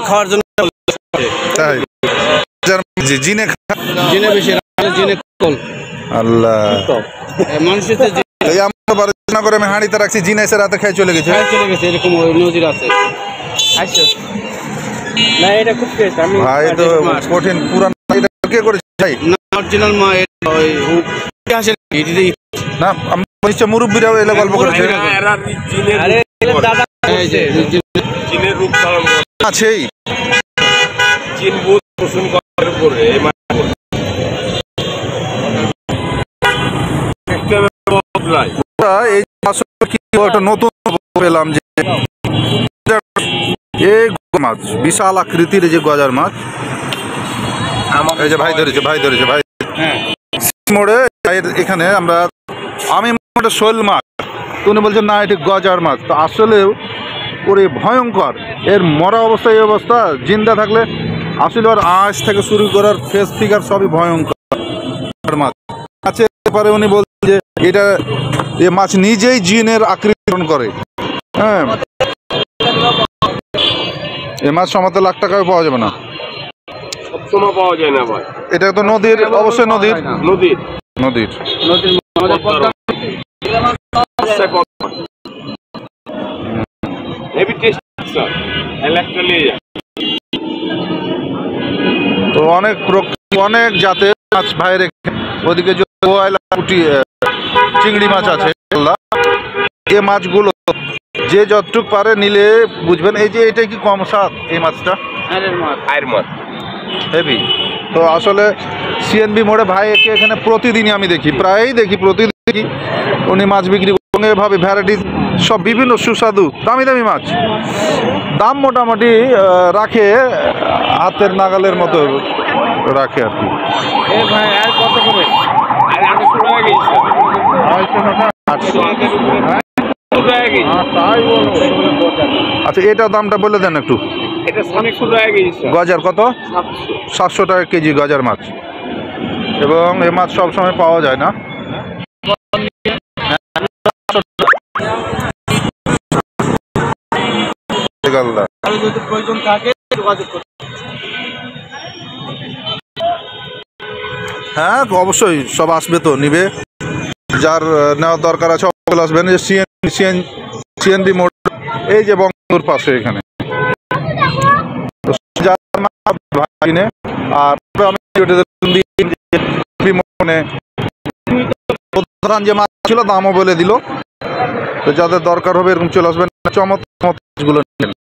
খাওয়ার জন্য আমি হাঁড়িতে রাখছি জিনে এসে রাতে খেয়ে চলে গেছে এরকম নজির আছে। না এটা খুব টেস্ট। আমি ভাই তো কঠিন পুরান এটা কে করেছে ভাই? না অরিজিনাল মা না আমি নিশ্চয় মুরব্বীরাও এলে গল্প করেছে। আরে দাদা এই যে চীনের রূপ ধারণ আছেই চীন বুধ পোষণ করার উপরে এই একটা নতুন পেলাম যে এই মাছ বিশাল আকৃতির যে গজার মাছ। এই যে ভাই ধরেছে ভাই মোড়ে এখানে আমি শোল মাছ, উনি বলছেন না এটি গজার মাছ। তো আসলেও ওরে ভয়ঙ্কর, এর মরা অবস্থা এই অবস্থা, জিন্দা থাকলে আসলে ওর আঁশ থেকে শুরু করার ফেস ফিগার সবই ভয়ঙ্কর মাছ। মাছের ব্যাপারে উনি বলছেন যে এটা এ মাছ নিজেই জিনের আকৃতি করে। হ্যাঁ, এ মাছ সমাতে লাখ টাকায় পাওয়া যাবে না, সবসময় পাওয়া যায় না ভাই। এটা তো নদীর, অবশ্যই নদীর। তো অনেক জাতের মাছ ভাইয়ের ওদিকে চিংড়ি মাছ আছে। এই মাছগুলো যে যতটুক পারে নিলে বুঝবেন। এই যে এটা কি কম স্বাদ এই মাছটা, হেভি। তো আসলে সিএনবি মোড়ে ভাই একে এখানে প্রতিদিনই আমি দেখি, প্রায়ই দেখি, প্রতিদিন দেখি উনি মাছ বিক্রি করেন এভাবে, ভ্যারাইটিস সব বিভিন্ন সুস্বাদু দামি দামি মাছ। দাম মোটামুটি রাখে হাতের নাগালের মতো রাখে আর কি। আচ্ছা এটার দামটা বলে দেন একটু। গজার কত? 700 টাকা কেজি গজার মাছ। এবং এ মাছ সবসময় পাওয়া যায় না। হ্যাঁ অবশ্যই সব আসবে, তো নিবে, যার নেওয়ার দরকার আছে আসবেন। সিএনবি মোড় এই যে বঙ্গবন্ধুর পাশে এখানে। আর আমি প্রধান যে মাছ ছিল দামও বলে দিল, তো যাদের দরকার হবে এরকম চলে আসবেন, চমৎকার মাছগুলো নেবেন।